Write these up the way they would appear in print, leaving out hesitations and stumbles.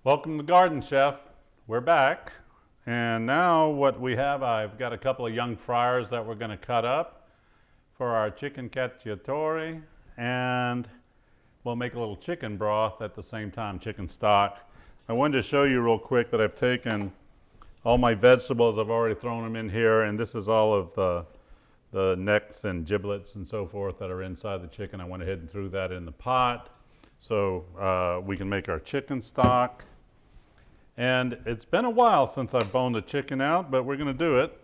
Welcome to Garden Chef. We're back. And now what we have, I've got a couple of young fryers that we're going to cut up for our chicken cacciatore, and we'll make a little chicken broth at the same time, chicken stock. I wanted to show you real quick that I've taken all my vegetables, I've already thrown them in here, and this is all of the necks and giblets and so forth that are inside the chicken. I went ahead and threw that in the pot so we can make our chicken stock. And it's been a while since I've boned a chicken out, but we're going to do it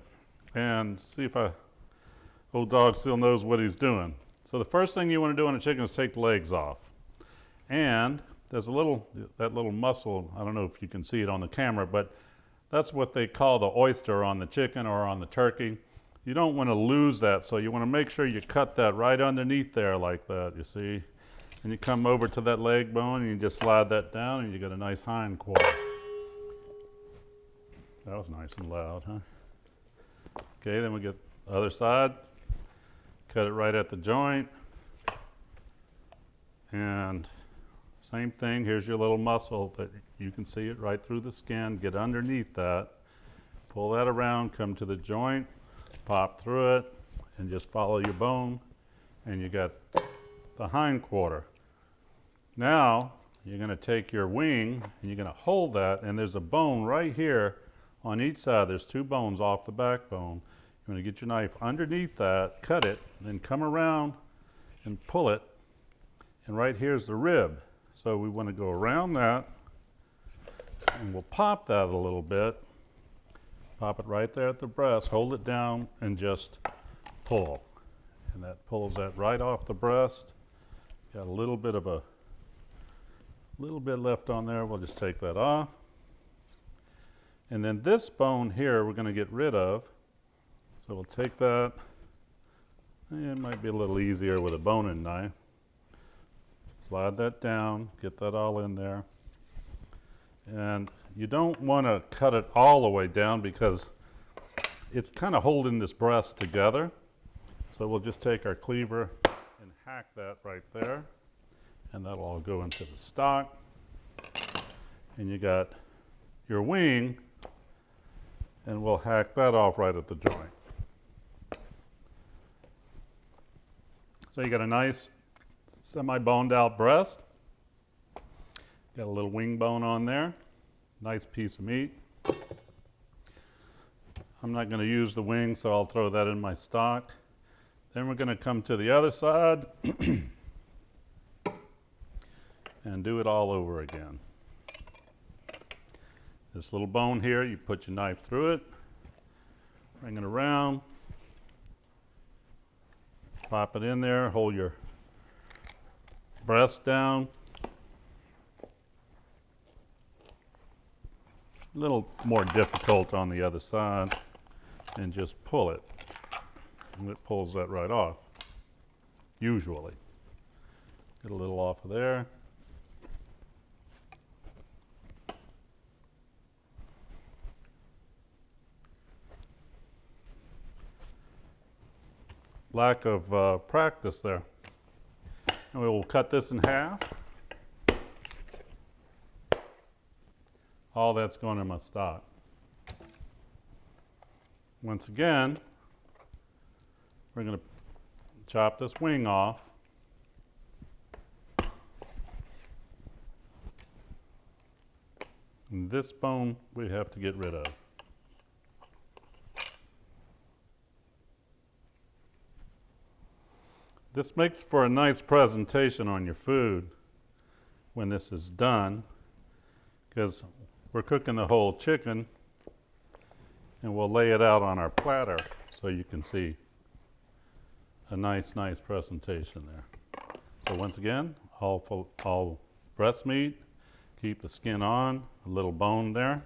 and see if old dog still knows what he's doing. So the first thing you want to do on a chicken is take the legs off. And there's that little muscle, I don't know if you can see it on the camera, but that's what they call the oyster on the chicken or on the turkey. You don't want to lose that, so you want to make sure you cut that right underneath there like that, you see. And you come over to that leg bone and you just slide that down and you get a nice hind quarter. That was nice and loud, huh? Okay, then we get the other side. Cut it right at the joint. And same thing, here's your little muscle that you can see it right through the skin. Get underneath that. Pull that around, come to the joint, pop through it, and just follow your bone. And you got the hind quarter. Now, you're going to take your wing and you're going to hold that, and there's a bone right here on each side. There's two bones off the backbone. You're going to get your knife underneath that, cut it, then come around and pull it. And right here's the rib. So we want to go around that, and we'll pop that a little bit. Pop it right there at the breast, hold it down, and just pull. And that pulls that right off the breast. Got a little bit left on there. We'll just take that off. And then this bone here we're going to get rid of. So we'll take that. It might be a little easier with a boning knife. Slide that down, get that all in there. And you don't want to cut it all the way down because it's kind of holding this breast together. So we'll just take our cleaver and hack that right there. And that'll all go into the stock. And you got your wing, and we'll hack that off right at the joint. So you got a nice semi-boned out breast. Got a little wing bone on there. Nice piece of meat. I'm not going to use the wing, so I'll throw that in my stock. Then we're going to come to the other side and do it all over again. This little bone here, you put your knife through it, bring it around, pop it in there, hold your breast down. A little more difficult on the other side, and just pull it. And it pulls that right off, usually. Get a little off of there. Lack of practice there. And we will cut this in half. All that's going in my stock. Once again, we're going to chop this wing off. And this bone we have to get rid of. This makes for a nice presentation on your food when this is done, because we're cooking the whole chicken, and we'll lay it out on our platter so you can see a nice presentation there. So once again, all breast meat, keep the skin on, a little bone there.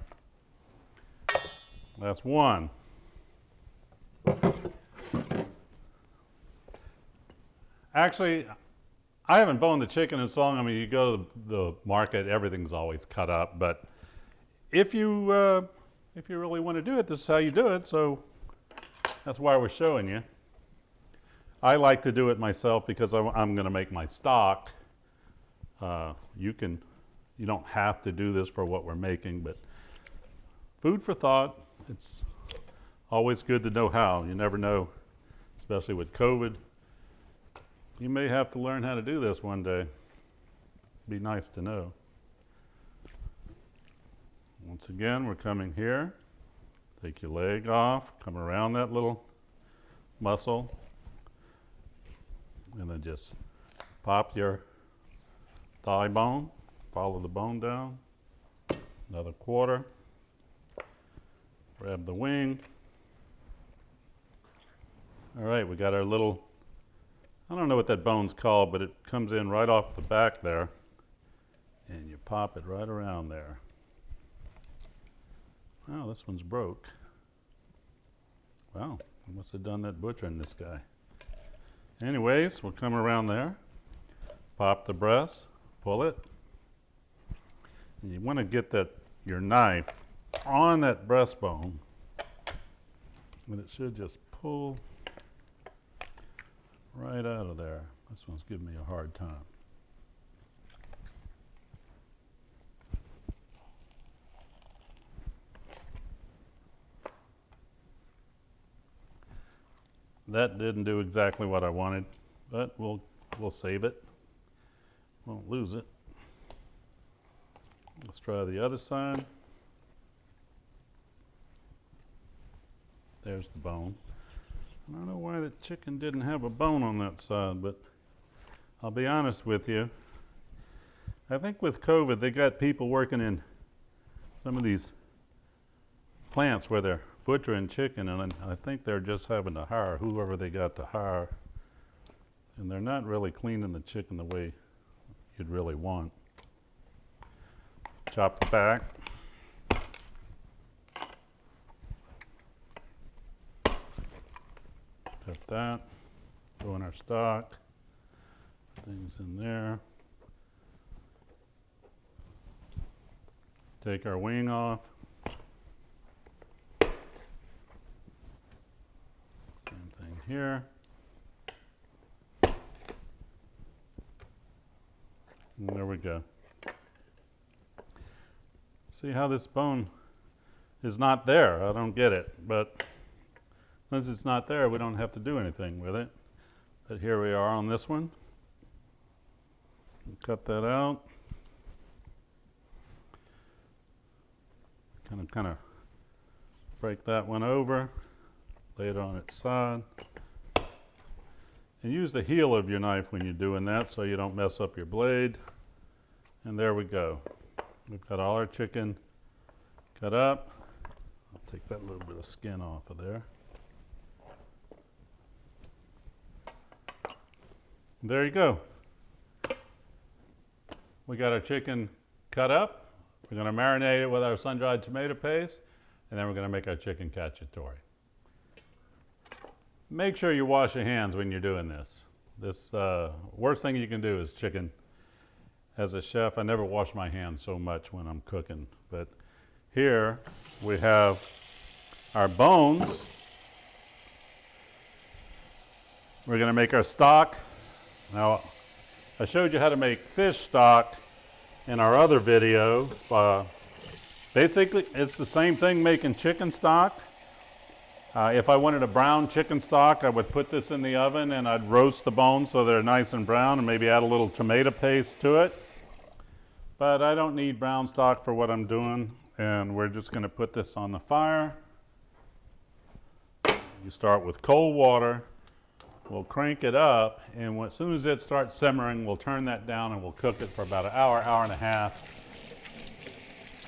That's one. Actually, I haven't boned the chicken in so long. I mean, you go to the market, everything's always cut up. But if you really want to do it, this is how you do it. So that's why we're showing you. I like to do it myself because I'm going to make my stock. You can You don't have to do this for what we're making, but food for thought. It's always good to know how. You never know, especially with COVID. You may have to learn how to do this one day. Be nice to know. Once again, we're coming here. Take your leg off, come around that little muscle, and then just pop your thigh bone, follow the bone down, another quarter, grab the wing. All right, we got our little, I don't know what that bone's called, but it comes in right off the back there, and you pop it right around there. Wow, this one's broke. Wow, I must have done that butchering this guy. Anyways, we'll come around there, pop the breast, pull it. And you want to get your knife on that breastbone, and it should just pull right out of there. This one's giving me a hard time. That didn't do exactly what I wanted, but we'll save it. Won't lose it. Let's try the other side. There's the bone. I don't know why the chicken didn't have a bone on that side, but I'll be honest with you. I think with COVID, they got people working in some of these plants where they're butchering chicken, and I think they're just having to hire whoever they got to hire, and they're not really cleaning the chicken the way you'd really want. Chop the back. Cut that. Throw in our stock. Things in there. Take our wing off. Same thing here. And there we go. See how this bone is not there? I don't get it, but since it's not there, we don't have to do anything with it. But here we are on this one. Cut that out. Kind of break that one over, lay it on its side. And use the heel of your knife when you're doing that so you don't mess up your blade. And there we go. We've got all our chicken cut up. I'll take that little bit of skin off of there. There you go. We got our chicken cut up. We're going to marinate it with our sun-dried tomato paste, and then we're going to make our chicken cacciatore. Make sure you wash your hands when you're doing this. This worst thing you can do is chicken. As a chef, I never wash my hands so much when I'm cooking. But here we have our bones. We're going to make our stock. Now, I showed you how to make fish stock in our other video. Basically, it's the same thing making chicken stock. If I wanted a brown chicken stock, I would put this in the oven and I'd roast the bones so they're nice and brown and maybe add a little tomato paste to it. But I don't need brown stock for what I'm doing, and we're just going to put this on the fire. You start with cold water. We'll crank it up, and as soon as it starts simmering, we'll turn that down and we'll cook it for about an hour, hour and a half,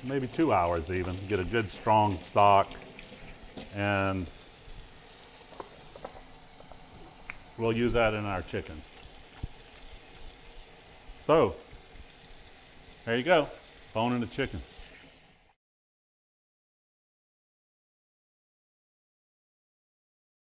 maybe 2 hours even. Get a good strong stock, and we'll use that in our chicken. So, there you go, bone in the chicken.